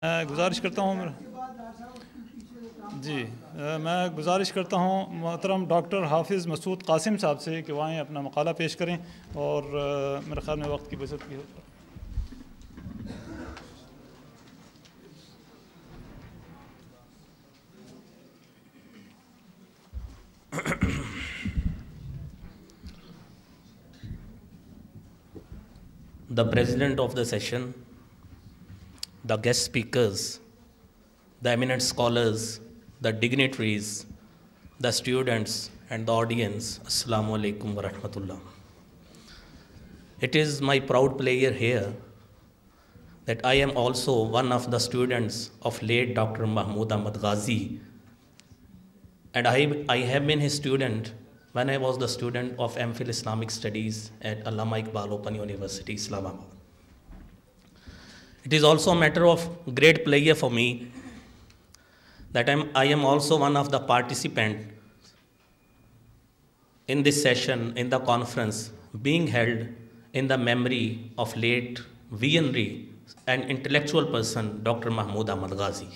गुजारिश करता हूँ जी मैं गुजारिश करता हूँ मोहतरम डॉक्टर हाफिज़ मसूद कासिम साहब से कि वहाँ अपना मकाला पेश करें और मेरे ख्याल में वक्त की बचत की The president of the session, the guest speakers, the eminent scholars, the dignitaries, the students and the audience, Assalamu alaikum wa rahmatullah. It is my proud pleasure here that I am also one of the students of late Dr. Mahmood غازی, and I have been his student when I was the student of MPhil Islamic Studies at Allama Iqbal Open University, Islamabad. It is also a matter of great pleasure for me that I am also one of the participants in this session, in the conference being held in the memory of late visionary and intellectual person, Dr. Mahmood غازی.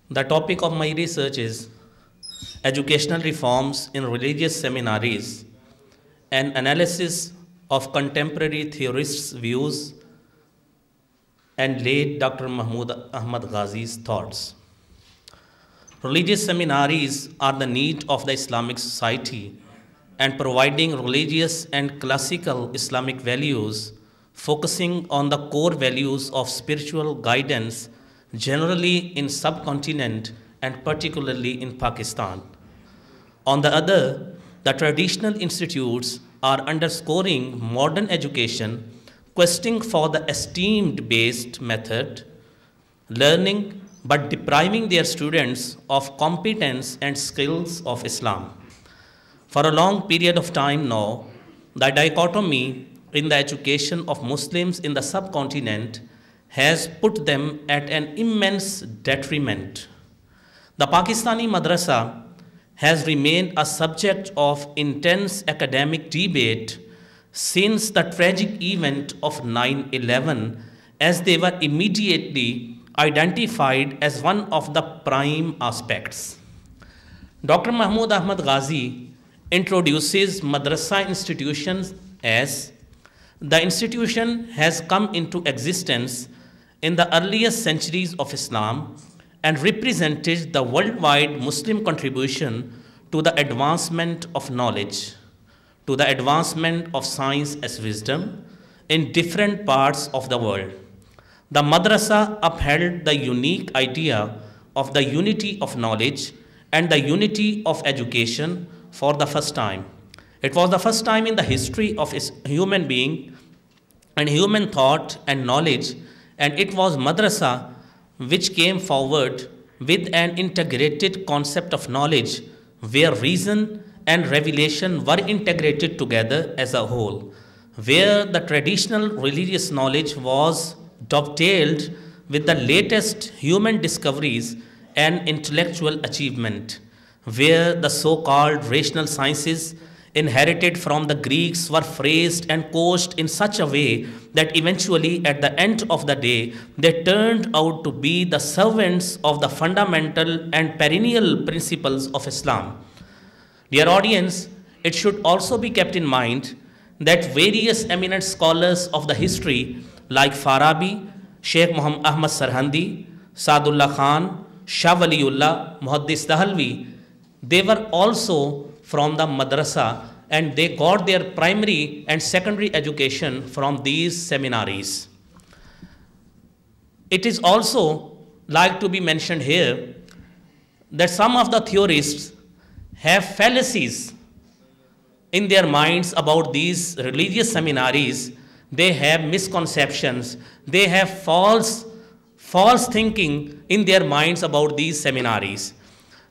The topic of my research is Educational Reforms in Religious Seminaries, an analysis of contemporary theorists' views and late Dr. Mahmood Ghazi's thoughts. Religious seminaries are the need of the Islamic society and providing religious and classical Islamic values, focusing on the core values of spiritual guidance generally in subcontinent and particularly in Pakistan. On the other, the traditional institutes are underscoring modern education, questing for the esteemed-based method, learning but depriving their students of competence and skills of Islam. For a long period of time now, the dichotomy in the education of Muslims in the subcontinent has put them at an immense detriment. The Pakistani madrasa has remained a subject of intense academic debate since the tragic event of 9/11, as they were immediately identified as one of the prime aspects. Dr. Mahmood Ghazi introduces madrasa institutions as the institution has come into existence in the earliest centuries of Islam and represented the worldwide Muslim contribution to the advancement of knowledge, to the advancement of science as wisdom in different parts of the world. The madrasa upheld the unique idea of the unity of knowledge and the unity of education for the first time. It was the first time in the history of human being and human thought and knowledge, and it was madrasa which came forward with an integrated concept of knowledge where reason and revelation were integrated together as a whole, where the traditional religious knowledge was dovetailed with the latest human discoveries and intellectual achievement, where the so-called rational sciences inherited from the Greeks were phrased and coached in such a way that eventually at the end of the day they turned out to be the servants of the fundamental and perennial principles of Islam. Dear audience, it should also be kept in mind that various eminent scholars of the history like Farabi, Sheikh Muhammad Ahmad Sarhandi, Saadullah Khan, Shah Waliullah, Muhaddis Dahalvi, they were also from the madrasa and they got their primary and secondary education from these seminaries. It is also like to be mentioned here that some of the theorists have fallacies in their minds about these religious seminaries. They have misconceptions, they have false thinking in their minds about these seminaries.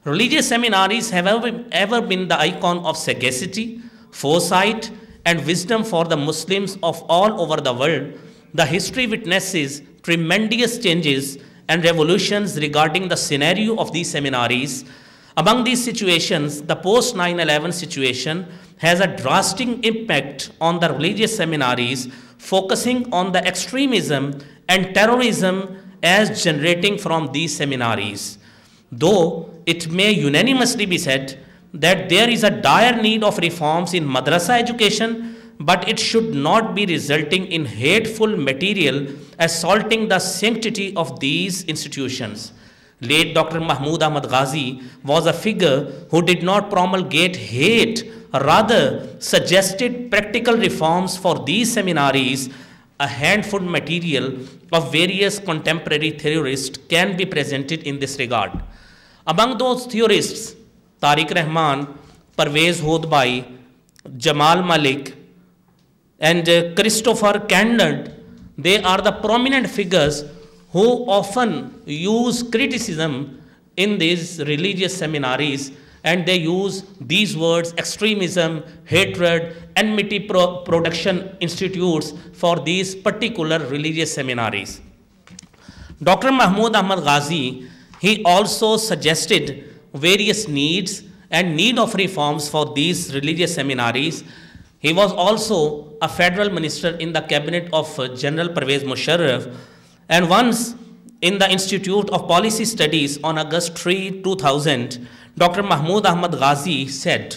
Religious seminaries have ever been the icon of sagacity, foresight, and wisdom for the Muslims of all over the world. The history witnesses tremendous changes and revolutions regarding the scenario of these seminaries. Among these situations, the post-9/11 situation has a drastic impact on the religious seminaries, focusing on the extremism and terrorism as generating from these seminaries. Though it may unanimously be said that there is a dire need of reforms in madrasa education, but it should not be resulting in hateful material assaulting the sanctity of these institutions. Late Dr. Mahmood Ghazi was a figure who did not promulgate hate, rather suggested practical reforms for these seminaries. A handful material of various contemporary theorists can be presented in this regard. Among those theorists, Tariq Rahman, Parvez Hodbai, Jamal Malik, and Christopher Candid, they are the prominent figures who often use criticism in these religious seminaries, and they use these words: extremism, hatred, enmity production institutes for these particular religious seminaries. Dr. Mahmood Ghazi, he also suggested various needs and need of reforms for these religious seminaries. He was also a federal minister in the cabinet of General Pervez Musharraf, and once in the Institute of Policy Studies on August 3, 2000, Dr. Mahmood Ghazi said,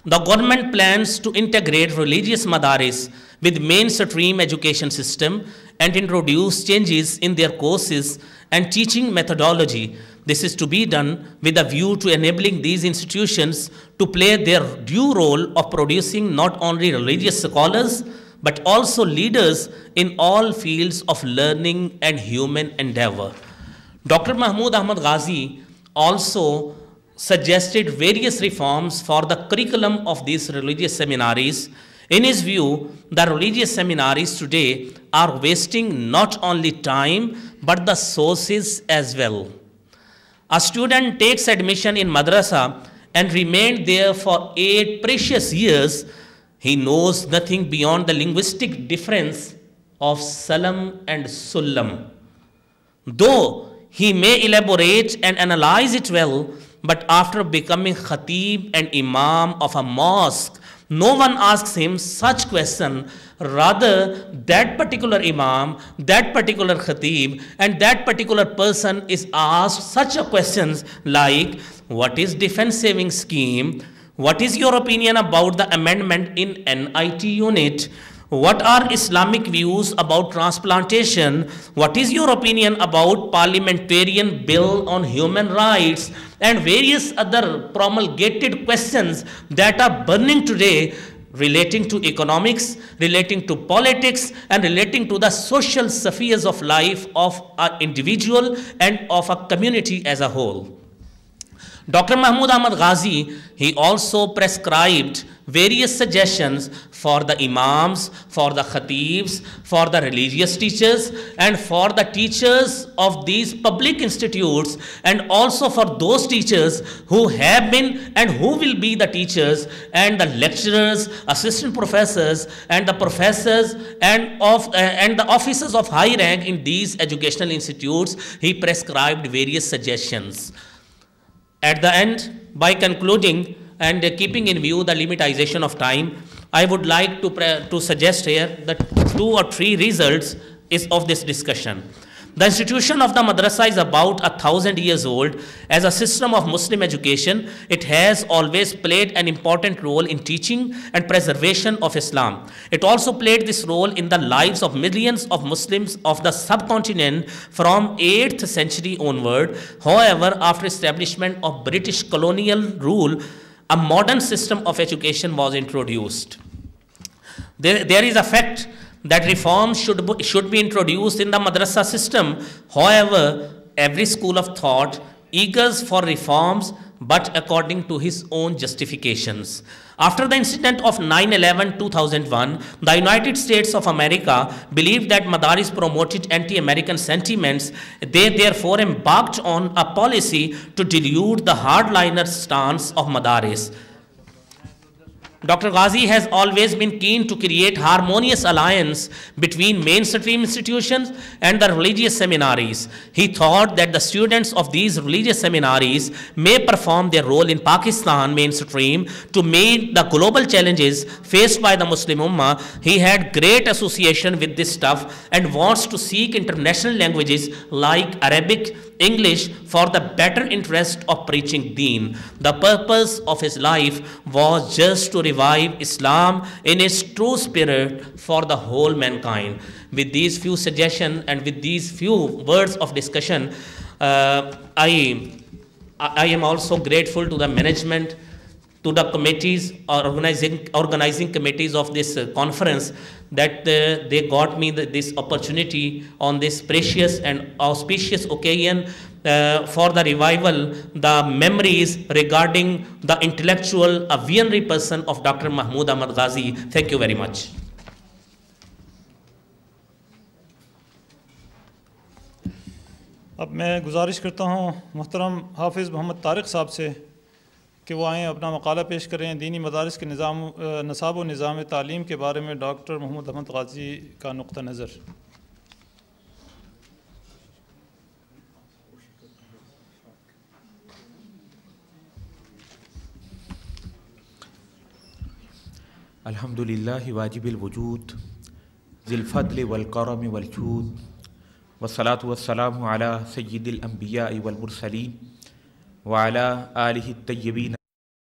"The government plans to integrate religious madaris with mainstream education system and introduce changes in their courses and teaching methodology. This is to be done with a view to enabling these institutions to play their due role of producing not only religious scholars, but also leaders in all fields of learning and human endeavor." Dr. Mahmood Ghazi also suggested various reforms for the curriculum of these religious seminaries. In his view, the religious seminaries today are wasting not only time, but the sources as well. A student takes admission in madrasa and remains there for 8 precious years. He knows nothing beyond the linguistic difference of salam and sulam. Though he may elaborate and analyze it well, but after becoming khatib and imam of a mosque, no one asks him such question. Rather, that particular imam, that particular khatib, and that particular person is asked such a questions like, what is defense saving scheme? What is your opinion about the amendment in NIT unit? What are Islamic views about transplantation? What is your opinion about parliamentarian bill on human rights? And various other promulgated questions that are burning today, relating to economics, relating to politics, and relating to the social spheres of life of an individual and of a community as a whole. Dr. Mahmood Ghazi, he also prescribed various suggestions for the imams, for the khatibs, for the religious teachers, and for the teachers of these public institutes, and also for those teachers who have been and who will be the teachers, and the lecturers, assistant professors, and the professors, and the officers of high rank in these educational institutes. He prescribed various suggestions. At the end, by concluding and keeping in view the limitization of time, I would like to suggest here that 2 or 3 results of this discussion. The institution of the madrasa is about 1,000 years old. As a system of Muslim education, it has always played an important role in teaching and preservation of Islam. It also played this role in the lives of millions of Muslims of the subcontinent from 8th century onward. However, after establishment of British colonial rule, a modern system of education was introduced. There is a fact that reforms should be introduced in the madrasa system. However, every school of thought eagers for reforms, but according to his own justifications. After the incident of 9/11/2001, the United States of America believed that madaris promoted anti-American sentiments. They therefore embarked on a policy to dilute the hardliner stance of madaris. Dr. Ghazi has always been keen to create harmonious alliance between mainstream institutions and the religious seminaries. He thought that the students of these religious seminaries may perform their role in Pakistan mainstream to meet the global challenges faced by the Muslim Ummah. He had great association with this stuff and wants to seek international languages like Arabic, English for the better interest of preaching Deen. The purpose of his life was just to revive Islam in its true spirit for the whole mankind. With these few suggestions and with these few words of discussion, I am also grateful to the management, to the committees or organizing committees of this conference, that they got me this opportunity on this precious and auspicious occasion for the revival, the memories regarding the intellectual, a visionary person of Dr. Mahmood Ahmad Ghazi. Thank you very much. अब मैं गुजारिश करता हूँ मोहतरम हाफिज़ मोहम्मद तारिक साहब से कि वो आएँ अपना मकाला पेश करें दीनी मदारस के नसाब व निज़ाम तालीम के बारे में डॉक्टर महमूद अहमद गाज़ी का नुक्ता नज़र। अल्हम्दुलिल्लाहि वाजिबिल वजूद ज़िल फ़द्ल वल करम वल जूद वस्सलातु वस्सलामु अला सय्यिदिल अंबिया वल मुरसलीन व अला आलिहि तय्यबीन